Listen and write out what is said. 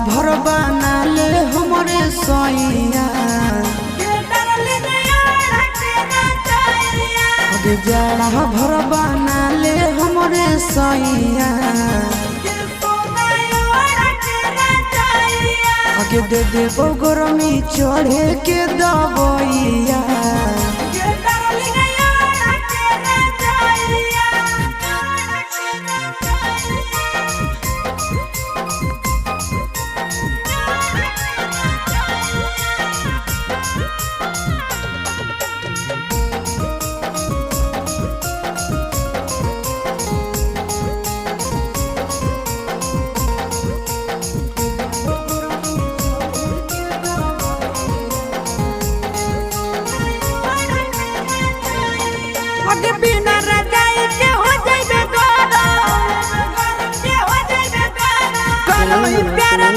भर बना ले हमरे सैया आगे जाड़ा भर बना ले हमरे सैया आगे दे देबो गरमी चढ़े के दबैया आगे बिना रजाई के हो जाइबे गरम के हो जाइबे गरम प्यारा।